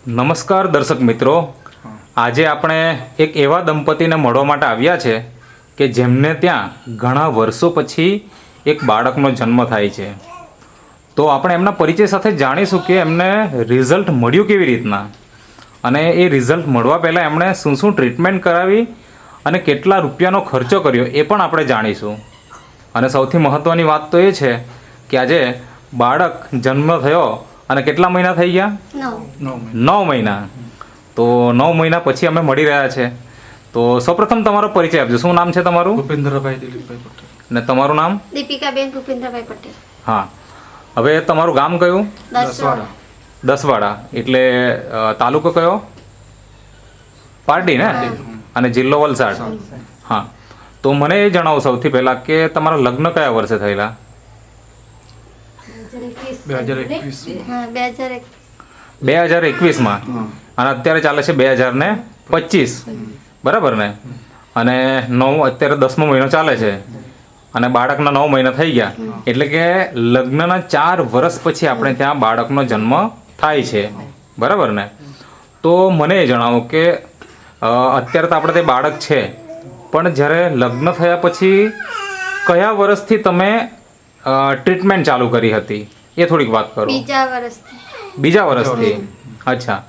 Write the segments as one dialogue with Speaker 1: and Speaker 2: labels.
Speaker 1: નમસ્કાર દર્શક મિત્રો, આજે આપણે એક એવા દંપતીને મળવા માટે આવ્યા છે કે જેમને ત્યાં ઘણા વર્ષો પછી એક બાળકનો જન્મ થાય છે. તો આપણે એમના પરિચય સાથે જાણીશું કે એમને રિઝલ્ટ મળ્યું કેવી રીતના, અને એ રિઝલ્ટ મળવા પહેલાં એમણે શું શું ટ્રીટમેન્ટ કરાવી અને કેટલા રૂપિયાનો ખર્ચો કર્યો એ પણ આપણે જાણીશું. અને સૌથી મહત્ત્વની વાત તો એ છે કે આજે બાળક જન્મ થયો અને કેટલા મહિના થઈ ગયા? 9 મહિના. તો 9 મહિના પછી અમે મળી રહ્યા છે. તો સૌપ્રથમ તમારો પરિચય આપજો. શું નામ છે તમારું?
Speaker 2: ભૂપેન્દ્રભાઈ દિલીપભાઈ પટેલ.
Speaker 1: અને તમારું નામ?
Speaker 3: દીપિકાબેન ભૂપેન્દ્રભાઈ પટેલ.
Speaker 1: હા. હવે તમારું ગામ કયું?
Speaker 2: દસવાડા.
Speaker 1: દસવાડા. એટલે તાલુકો કયો? પારડી ને? અને જિલ્લો વલસાડ. હા. તો મને એ જણાવો સૌથી પહેલાં કે તમારા લગ્ન કયા વર્ષે થયેલા? 2021માં. અને અત્યારે ચાલે છે 2025, બરાબર ને? અને અત્યારે 10મો મહિનો ચાલે છે અને બાળકના 9 મહિના થઈ ગયા, એટલે કે લગ્નના 4 વર્ષ પછી આપણે ત્યાં બાળકનો જન્મ થાય છે, બરાબર ને? તો મને એ જણાવો કે અત્યારે તો આપણે તે બાળક છે, પણ જ્યારે લગ્ન થયા પછી કયા વર્ષથી તમે ટ્રીટમેન્ટ ચાલુ કરી હતી એ થોડીક વાત કરો. બીજા વર્ષથી. અચ્છા.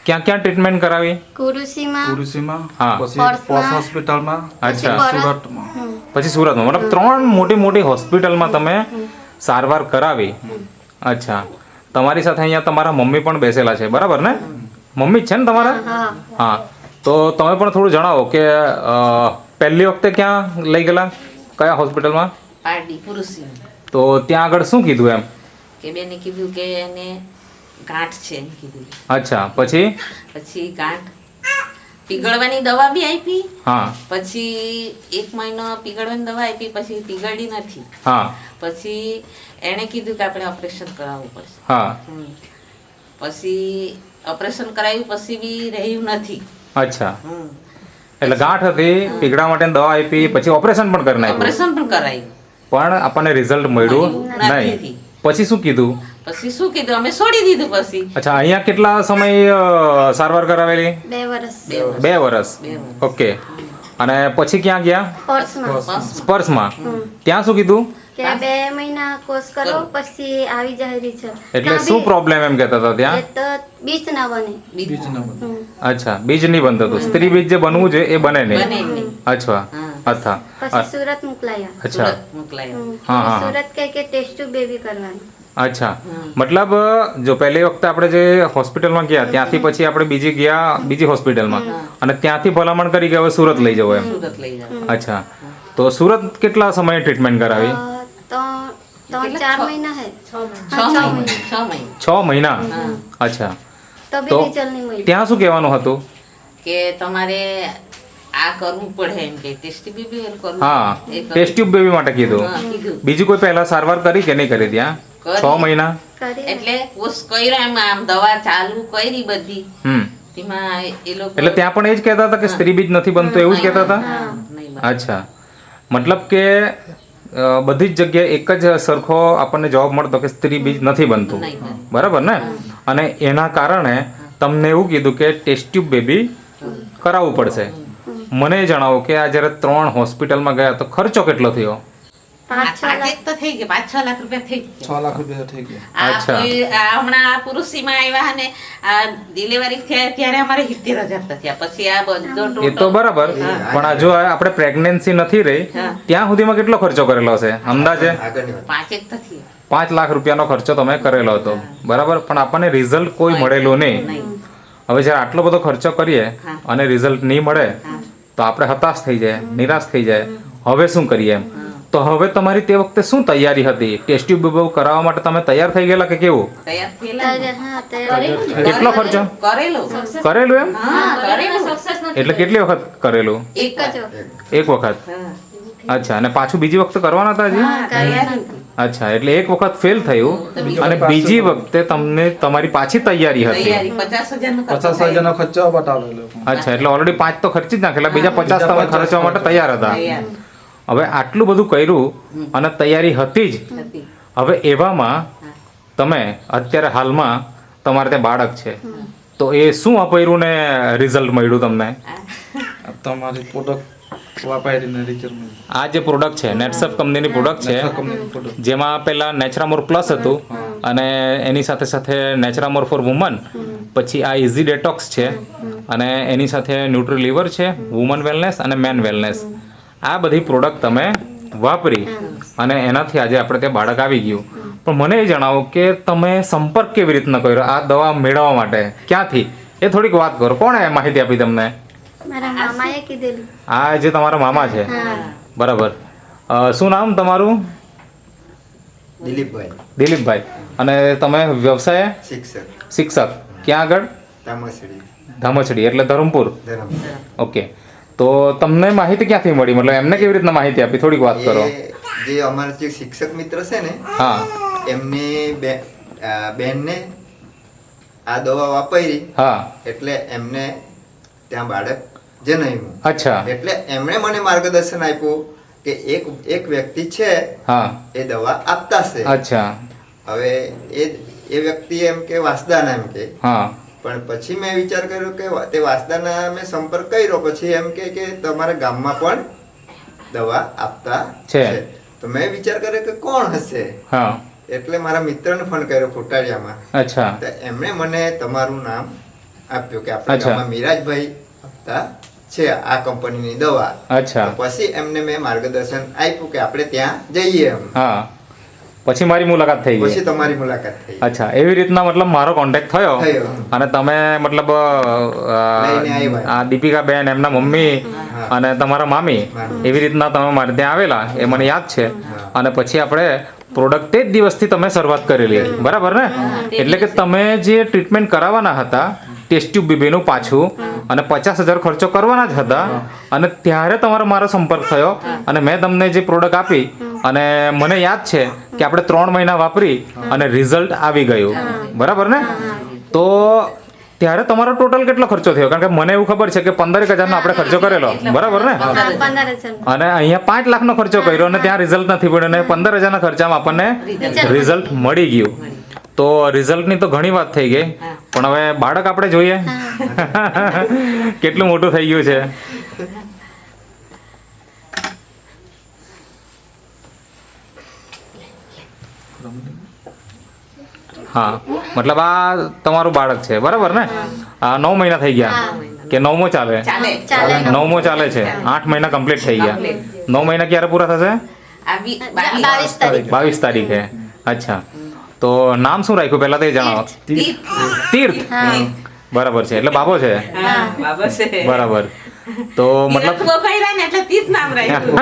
Speaker 1: ક્યાં ક્યાં ટ્રીટમેન્ટ કરાવી?
Speaker 3: કુરુસીમાં,
Speaker 1: હા,
Speaker 2: પછી પોસ્ટ હોસ્પિટલમાં,
Speaker 1: અચ્છા,
Speaker 2: સુરતમાં.
Speaker 1: પછી સુરતમાં. મતલબ 3 મોટી મોટી હોસ્પિટલમાં તમે સારવાર કરાવી. અચ્છા. તમારી સાથે અહીંયા તમારા મમ્મી પણ બેસેલા છે, બરાબર ને? મમ્મી જ છે ને તમારા? હા. તો તમે પણ થોડું જણાવો કે પહેલી વખતે ક્યાં લઈ ગયેલા, કયા હોસ્પિટલમાં?
Speaker 4: પારડી પુરુષી.
Speaker 1: તો ત્યાં આગળ શું કીધું એમ?
Speaker 4: કે બેને કીધું કે એને ગાંઠ છે એમ કીધું.
Speaker 1: અચ્છા. પછી
Speaker 4: ગાંઠ પીગળવાની દવા બી આપી.
Speaker 1: હા.
Speaker 4: પછી 1 મહિનો પીગળવાની દવા આપી, પછી પીગળી નથી.
Speaker 1: હા.
Speaker 4: પછી એણે કીધું કે આપણે ઓપરેશન કરાવવું પડશે.
Speaker 1: હા.
Speaker 4: પછી ઓપરેશન કરાવ્યું પછી બી રહ્યું નથી.
Speaker 1: અચ્છા. એટલે ગાંઠ હતી, પીગળા માટે દવા આપી, પછી ઓપરેશન પણ કરી નાખ્યું.
Speaker 4: ઓપરેશન પણ કરાવ્યું
Speaker 1: પણ આપણને રિઝલ્ટ મળ્યું નહીં. પછી શું કીધું?
Speaker 4: અમે છોડી દીધું. પછી
Speaker 1: અચ્છા. અહીંયા કેટલા સમય સારવાર કરાવેલી? 2 વર્ષ. ઓકે. અને પછી ક્યાં ગયા? સ્પર્શમાં. ત્યાં શું કીધું?
Speaker 3: કે 2 મહિના કોર્સ કરો પછી આવી જાય રિઝલ્ટ.
Speaker 1: એટલે શું પ્રોબ્લેમ એમ કહેતા હતા ત્યાં?
Speaker 3: તો બીજ ના બને.
Speaker 1: અચ્છા. બીજ નહીં બનતું હતું. સ્ત્રી બીજ જે બનવું છે એ બને નહીં. અચ્છા. અચ્છા.
Speaker 3: પછી સુરત મોકલાયા.
Speaker 1: અચ્છા.
Speaker 3: હા હા. સુરત કહે કે ટેસ્ટ ટ્યુબ બેબી કરવાની.
Speaker 1: અચ્છા. મતલબ જો પહેલી વખતે આપણે જે હોસ્પિટલમાં ગયા ત્યાંથી પછી આપણે બીજી હોસ્પિટલમાં, અને ત્યાંથી ભલામણ કરી કે હવે સુરત લઈ જવો એમ. અચ્છા. તો સુરત કેટલા સમયે ટ્રીટમેન્ટ કરાવી?
Speaker 3: 3-4 મહિના હે.
Speaker 1: 6 મહિના. અચ્છા.
Speaker 3: તો બી રિઝલ્ટ નહીં મળ્યું.
Speaker 1: ત્યાં શું કહેવાનું હતું?
Speaker 4: કે તમારે આ કરવું પડે એમ કે ટેસ્ટ બેબી કરવું.
Speaker 1: હા, ટેસ્ટ ટ્યુબ બેબી માટે કીધું. બીજી કોઈ પહેલા સારવાર કરી કે નહીં કરી ત્યાં? 6 મહિના.
Speaker 4: એટલે કોર્સ કર્યો એમ, આમ દવા ચાલુ કરી બધી. તેમાં એ લોકો
Speaker 1: એટલે ત્યાં પણ એ જ કહેતા હતા કે સ્ત્રી બીજ નથી બનતું, એવું જ કહેતા હતા? અચ્છા. મતલબ કે બધી જ જગ્યાએ એક જ સરખો આપણને જવાબ મળતો કે સ્ત્રી બીજ નથી બનતું, બરાબર ને? અને એના કારણે તમને એવું કીધું કે ટેસ્ટ ટ્યુબ બેબી કરાવવું પડશે. મને જણાવો કે આ જ્યારે 3 હોસ્પિટલમાં ગયા તો ખર્ચો કેટલો થયો?
Speaker 4: 5-6 લાખ રૂપિયા થઈ ગયા.
Speaker 2: 6 લાખ રૂપિયા થઈ ગયા.
Speaker 1: અચ્છા.
Speaker 4: હમણાં આ પુરુષીમાં આવ્યા અને આ ડિલિવરી થયા ત્યારે અમારે 70,000 થયા. પછી આ બધો
Speaker 1: એ તો બરાબર, પણ આ જો આપણે પ્રેગ્નન્સી નથી રહી ત્યાં સુધીમાં કેટલો ખર્ચો કરેલો હશે અંદાજે? 5 લાખ રૂપિયાનો ખર્ચો તમે કરેલો હતો, બરાબર? પણ આપણને રિઝલ્ટ કોઈ મળેલું નહીં. હવે જ્યારે આટલો બધો ખર્ચો કરીએ અને રિઝલ્ટ નહીં મળે તો આપણે હતાશ થઈ જાય, નિરાશ થઈ જાય. હવે શું કરીએ એમ? તો હવે તમારી તે વખતે શું તૈયારી હતી? ટેસ્ટ ટ્યુબ કરાવવા માટે તમે તૈયાર થઈ ગયેલા કે કેવું? કેટલો ખર્ચો કરેલું એમ? એટલે કેટલી વખત કરેલું? એક વખત. અચ્છા. અને પાછું બીજી વખત કરવાના હતા હજી? અચ્છા. એટલે એક વખત ફેલ થયું અને બીજી વખતે તમને તમારી પાછી તૈયારી હતી.
Speaker 2: 50,000 નો ખર્ચો બતાવેલો.
Speaker 1: અચ્છા. એટલે ઓલરેડી 5 તો ખર્ચી જ નાખેલા, બીજા 50 તમે ખર્ચવા માટે તૈયાર હતા. હવે આટલું બધું કર્યું અને તૈયારી હતી જ. હવે એવામાં તમે અત્યારે હાલમાં તમારે ત્યાં બાળક છે, તો એ શું અપાયું ને રિઝલ્ટ મળ્યું તમને?
Speaker 2: આ તમારી પ્રોડક્ટ વાપરીને રિઝલ્ટ મળ્યું.
Speaker 1: આ જે પ્રોડક્ટ છે નેટસફ કંપનીની પ્રોડક્ટ છે,
Speaker 2: કંપનીની પ્રોડક્ટ.
Speaker 1: જેમાં પહેલા નેચરામોર પ્લસ હતું અને એની સાથે સાથે નેચરામોર ફોર વુમન, પછી આ ઇઝી ડેટોક્સ છે અને એની સાથે ન્યુટ્રી લીવર છે, વુમન વેલનેસ અને મેન વેલનેસ. આ બધી પ્રોડક્ટ તમે વાપરી અને એનાથી આજે આપણે ત્યાં બાળક આવી ગયું. પણ મને એ જણાવો કે તમે સંપર્ક કેવી રીતના કર્યો આ દવા મેળવવા માટે? ક્યાંથી એ થોડીક વાત કરો. કોણે માહિતી આપી તમને?
Speaker 3: મારા મામાએ કીધેલું.
Speaker 1: આ જે તમારા મામા છે, બરાબર. શું નામ તમારું?
Speaker 5: દિલીપભાઈ,
Speaker 1: દિલીપભાઈ. અને તમે વ્યવસાય?
Speaker 5: શિક્ષક,
Speaker 1: શિક્ષક. ક્યાં આગળ?
Speaker 5: તામસડી,
Speaker 1: ધામચડી એટલે ધરમપુર.
Speaker 5: ધરમ.
Speaker 1: ઓકે. તો તમને માહિતી ક્યાંથી મળી? મતલબ એમને કેવી રીતના માહિતી આપી? થોડીક વાત કરો.
Speaker 5: જે અમારા જે શિક્ષક મિત્ર છે ને,
Speaker 1: હા
Speaker 5: એમની બેનને આ દવા વાપરી
Speaker 1: હા.
Speaker 5: એટલે એમને ત્યાં બાળક જન્મ્યું.
Speaker 1: અચ્છા.
Speaker 5: એટલે એમણે મને માર્ગદર્શન આપ્યું કે એક વ્યક્તિ છે
Speaker 1: હા.
Speaker 5: એ દવા આપતા છે.
Speaker 1: અચ્છા.
Speaker 5: હવે એ વ્યક્તિ એમ કે વાસદાના એમ કે,
Speaker 1: હા.
Speaker 5: પણ પછી મેં વિચાર કર્યો કે તે વાસદાના મેં સંપર્ક કર્યો, પછી એમ કે તમારા ગામમાં પણ દવા આપતા
Speaker 1: છે.
Speaker 5: તો મેં વિચાર કર્યો કે કોણ હશે,
Speaker 1: હા.
Speaker 5: એટલે મારા મિત્રને ફોન કર્યો ખોટાડિયામાં.
Speaker 1: અચ્છા.
Speaker 5: તો એમણે મને તમારું નામ આપ્યું કે આપણા
Speaker 1: અચ્છા.
Speaker 5: ગામમાં મિરાજભાઈ આપતા છે આ કંપનીની દવા.
Speaker 1: અચ્છા.
Speaker 5: તો પછી એમને મેં માર્ગદર્શન આપ્યું કે આપણે ત્યાં જઈએ એમ.
Speaker 1: હા. પછી મારી મુલાકાત થઈ
Speaker 5: પછી
Speaker 1: ગઈ.
Speaker 5: તમારી મુલાકાત થઈ.
Speaker 1: અચ્છા. એવી રીતના મતલબ મારો કોન્ટેક્ટ થયો
Speaker 5: થયો.
Speaker 1: અને તમે મતલબ
Speaker 5: લઈને આવ્યા.
Speaker 1: આ દીપિકા બેન એમના મમ્મી અને તમારા મામી એવી રીતના તમે મારે ત્યાં આવેલા એ મને યાદ છે. અને પછી આપણે પ્રોડક્ટ તે જ દિવસથી તમે શરૂઆત કરેલી, બરાબર ને? એટલે કે તમે જે ટ્રીટમેન્ટ કરાવવાના હતા ટેસ્ટ ટ્યુબ બીબીનું પાછું અને 50,000 ખર્ચો કરવાના જ હતા, અને ત્યારે તમારો મારો સંપર્ક થયો અને મેં તમને જે પ્રોડક્ટ આપી અને મને યાદ છે કે આપણે 3 મહિના વાપરી અને રિઝલ્ટ આવી ગયું, બરાબર ને? તો ત્યારે તમારો ટોટલ કેટલો ખર્ચો થયો? કારણ કે મને એવું ખબર છે કે 15,000 આપણે ખર્ચો કરેલો, બરાબર ને?
Speaker 3: 15,000.
Speaker 1: અને અહીંયા 5 લાખનો ખર્ચો કર્યો અને ત્યાં રિઝલ્ટ નથી પડ્યો અને 15,000ના ખર્ચામાં આપણને રિઝલ્ટ મળી ગયું. તો રિઝલ્ટની તો ઘણી વાત થઈ ગઈ, પણ હવે બાળક આપણે જોઈએ કેટલું મોટું થઈ ગયું છે. હા, મતલબ આ તમારું બાળક છે, બરાબર ને? આ 9 મહિના થઈ ગયા કે 9મો ચાલે?
Speaker 4: ચાલે.
Speaker 3: ચાલે.
Speaker 1: 9મો ચાલે છે. 8 મહિના કમ્પ્લીટ થઈ ગયા. 9 મહિના ક્યારે પૂરા થશે?
Speaker 4: આ
Speaker 3: 22 તારીખ.
Speaker 1: 22 તારીખે. અચ્છા. તો નામ શું રાખ્યું પહેલા તો એ જણાવો. તીર્થ. બરાબર છે. એટલે બાબો છે.
Speaker 4: બાબા છે.
Speaker 1: બરાબર. તો મતલબ
Speaker 4: તીર્થ બહુ કર્યા ને એટલે તીર્થ નામ રાખ્યું.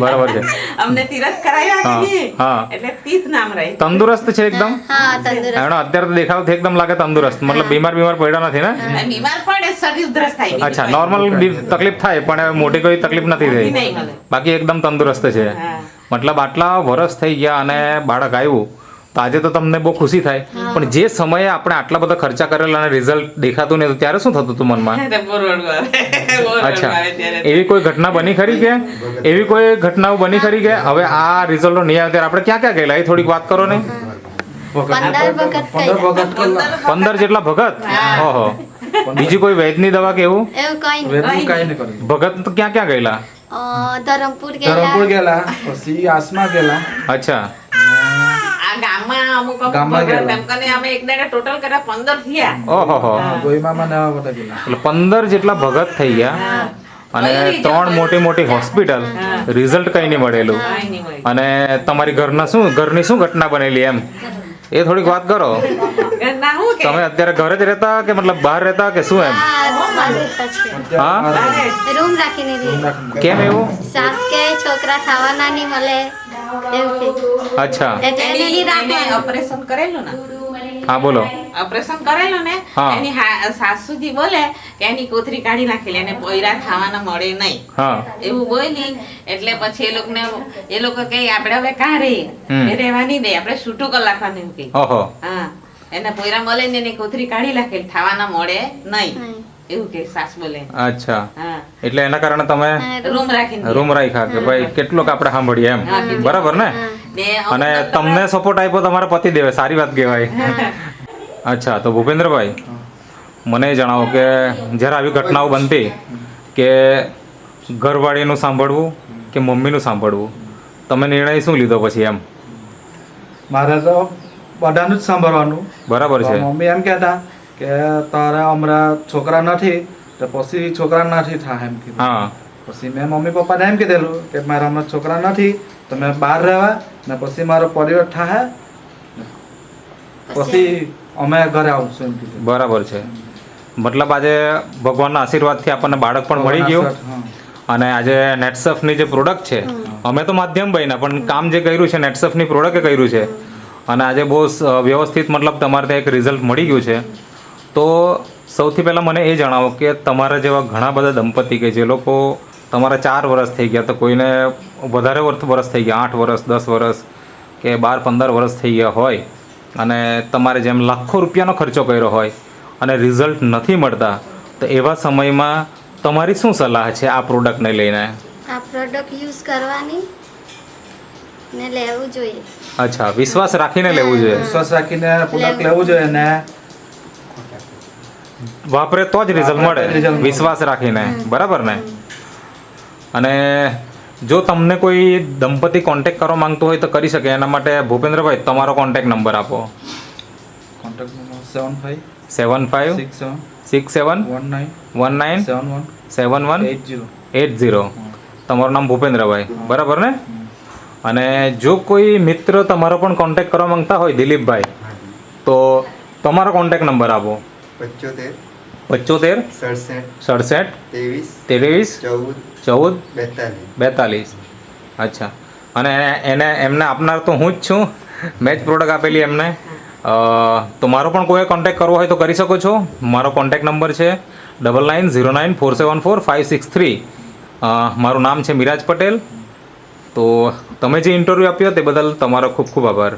Speaker 1: બરાબર છે.
Speaker 4: અમને તીરથ કરાવ્યા કે નહીં?
Speaker 1: હા.
Speaker 4: એટલે તીર્થ નામ રાખ્યું.
Speaker 1: તંદુરસ્ત છે એકદમ?
Speaker 3: હા, તંદુરસ્ત.
Speaker 1: એનો અત્યારે તો દેખાવથી એકદમ લાગે તંદુરસ્ત. મતલબ બીમાર પડ્યા નથી ને?
Speaker 4: અને બીમાર પડે શરીર ઉધરસ થાય. બીજું
Speaker 1: અચ્છા.
Speaker 4: કંઈ
Speaker 1: નોર્મલ તકલીફ થાય પણ હવે મોટી કોઈ તકલીફ નથી થઈ.
Speaker 4: નહીં મળે.
Speaker 1: બાકી એકદમ તંદુરસ્ત છે.
Speaker 4: હા.
Speaker 1: મતલબ આટલા વર્ષ થઈ ગયા અને બાળક આવ્યું તો આજે તો તમને બહુ ખુશી થાય, પણ જે સમયે આપણે આટલા બધા ખર્ચા કરેલા અને રિઝલ્ટ દેખાતું નહીં ત્યારે શું થતું હતું મનમાં?
Speaker 4: એટલે બોરવડું આવે. બોરવડું
Speaker 1: અચ્છા.
Speaker 4: આવે ત્યારે.
Speaker 1: એવી કોઈ ઘટના બની ખરી કે? એવી કોઈ ઘટનાઓ બની ખરી કે હવે આ રિઝલ્ટો નહીં આવે ત્યારે આપણે ક્યાં ક્યાં ગયેલા એ થોડીક વાત કરો ને.
Speaker 3: 15 વખત
Speaker 2: 15
Speaker 3: કર્યા.
Speaker 2: વખત કરેલા.
Speaker 1: 15 જેટલા ભગત? ઓહો. બીજી કોઈ વૈદની દવા કે એવું?
Speaker 3: એવું કઈ નહીં.
Speaker 2: વેદનું કાંઈ નહીં કર્યું.
Speaker 1: ભગત તો ક્યાં ક્યાં ગયેલા?
Speaker 3: ધરમપુર
Speaker 2: ધરમપુર
Speaker 3: ગયેલા.
Speaker 2: ગયેલા, પછી આસમા ગયેલા,
Speaker 1: અચ્છા.
Speaker 4: આ ગામમાં અમુક
Speaker 2: ગામમાં
Speaker 4: ભગત
Speaker 2: ગયેલા.
Speaker 4: એમ કરીને અમે એક દાડે ટોટલ કર્યા 15 થયા.
Speaker 1: ઓહો.
Speaker 2: ગોઈમામાં ને આવા બધા ગયેલા.
Speaker 1: એટલે 15 જેટલા ભગત થઈ ગયા અને 3 મોટી મોટી હોસ્પિટલ, રિઝલ્ટ કઈ નહીં મળેલું.
Speaker 4: કાંઈ નહીં મળ્યું.
Speaker 1: અને તમારી ઘરની શું ઘટના બનેલી એમ એ થોડીક વાત કરો.
Speaker 4: ના હું કે
Speaker 1: તમે અત્યારે ઘરે જ રહેતા કે મતલબ બહાર રહેતા કે શું એમ?
Speaker 3: હા, રૂમમાં રહેતા છે.
Speaker 1: હા?
Speaker 3: રૂમ રાખીને રહે.
Speaker 1: કેમ એવું?
Speaker 3: સાસ કે છોકરા ખાવાના નહીં મળે એવું કે.
Speaker 1: અચ્છા.
Speaker 3: એટલે એને નહીં
Speaker 4: એને
Speaker 3: રાખવાનું.
Speaker 4: ઓપરેશન કરેલું ને
Speaker 1: હા, બોલો.
Speaker 4: ઓપરેશન કરેલું ને
Speaker 1: હા.
Speaker 4: એની સાસુજી બોલે કે એની કોથરી કાઢી નાખેલી એને પોયરા ખાવાના મળે નહીં
Speaker 1: હા.
Speaker 4: એવું બોલી એટલે પછી એ લોકો કહે આપણે હવે કાં રહીએ
Speaker 1: હમ.
Speaker 4: એ રહેવાની દે આપણે છૂટું કરી નાખવાનું એમ કહે.
Speaker 1: ઓહો.
Speaker 4: હા એને પોયરા મળે ને એની કોથરી કાઢી નાખેલી ખાવાના મળે નહીં
Speaker 3: નહીં.
Speaker 4: એવું કે સાસ બોલે.
Speaker 1: અચ્છા.
Speaker 4: હા
Speaker 1: એટલે એના કારણે તમે
Speaker 4: રૂમ રાખીને
Speaker 1: રૂમ રાખ્યા કે ભાઈ કેટલોક આપણે સાંભળીએ એમ,
Speaker 4: હા, કીધું.
Speaker 1: બરાબર ને?
Speaker 4: ને
Speaker 1: અને
Speaker 4: અમુક
Speaker 1: તમને સપોર્ટ આપ્યો તમારા પતિદેવે, સારી વાત કહેવાય. અચ્છા, તો ભૂપેન્દ્રભાઈ મને એ જણાવો કે જ્યારે આવી ઘટનાઓ બનતી કે ઘરવાળીનું સાંભળવું કે મમ્મીનું સાંભળવું, તમે નિર્ણય શું લીધો પછી એમ?
Speaker 2: મારે તો બધાનું જ સાંભળવાનું.
Speaker 1: બરાબર છે.
Speaker 2: તો મમ્મી એમ કહેતા કે તારે હમણાં છોકરા નથી તો પછી છોકરા નથી થાય એમ કીધું.
Speaker 1: હા,
Speaker 2: પછી મેં મમ્મી પપ્પાને એમ કીધેલું કે મારા હમણાં છોકરા નથી તો મેં બહાર રહેવા ને પછી મારો પરિવાર થાય પછી અમે ઘરે આવશું એમ કીધું.
Speaker 1: બરાબર છે. મતલબ આજે ભગવાનના આશીર્વાદથી આપણને બાળક પણ મળી ગયું
Speaker 2: હા.
Speaker 1: અને આજે નેટસફની જે પ્રોડક્ટ છે, અમે તો માધ્યમ બન્યા પણ કામ જે કર્યું છે નેટસફની પ્રોડક્ટે કર્યું છે અને આજે બહુ વ્યવસ્થિત મતલબ તમારે ત્યાં એક રિઝલ્ટ મળી ગયું છે. તો સૌથી પહેલાં મને એ જણાવો કે તમારા જેવા ઘણા બધા દંપતી કે જે લોકો તમારા 4 વર્ષ થઈ ગયા, તો કોઈને વધારે વર્ષ થઈ ગયા, 8 વર્ષ, 10 વર્ષ કે 12-15 વર્ષ થઈ ગયા હોય અને તમારે જેમ લાખો રૂપિયાનો ખર્ચો કર્યો હોય અને રિઝલ્ટ નથી મળતા, તો એવા સમયમાં તમારી શું સલાહ છે આ પ્રોડક્ટને લઈને?
Speaker 3: આ પ્રોડક્ટ યુઝ કરવાની ને લેવું જોઈએ.
Speaker 1: અચ્છા, વિશ્વાસ રાખીને લેવું જોઈએ.
Speaker 2: વિશ્વાસ રાખીને પ્રોડક્ટ લેવું જોઈએ ને
Speaker 1: વાપરે તો જ રિઝલ્ટ
Speaker 2: વાપરે તો
Speaker 1: મળે,
Speaker 2: result મળે.
Speaker 1: વિશ્વાસ રાખીને. બરાબર ને? અને જો તમને કોઈ દંપતી કોન્ટેક્ટ કરવા માંગતું હોય તો કરી શકે. એના માટે ભૂપેન્દ્રભાઈ તમારો કોન્ટેક્ટ નંબર આપો.
Speaker 2: Contact number 75
Speaker 1: 75
Speaker 2: 67
Speaker 1: 67
Speaker 2: 19
Speaker 1: 19
Speaker 2: 71
Speaker 1: 71
Speaker 2: 80.
Speaker 1: 80. તમારું નામ ભૂપેન્દ્રભાઈ, બરાબર ને? અને જો કોઈ મિત્ર તમારો પણ કોન્ટેક્ટ કરવા માંગતા હોય, દિલીપભાઈ, તો તમારો કોન્ટેક્ટ નંબર આપો.
Speaker 5: 75
Speaker 1: 75
Speaker 5: 67
Speaker 1: 67 23
Speaker 5: 14
Speaker 1: 14
Speaker 5: 42.
Speaker 1: 42. અચ્છા. અને એમને આપનાર તો હું જ છું, મેં જ પ્રોડક્ટ આપેલી એમને. તો મારો પણ કોઈ કોન્ટેક્ટ કરવો હોય તો કરી શકો છો. મારો કોન્ટેક્ટ નંબર છે 9909474563. મારું નામ છે મિરાજ પટેલ. તો તમે જે ઇન્ટરવ્યૂ આપ્યો તે બદલ તમારો ખૂબ ખૂબ આભાર.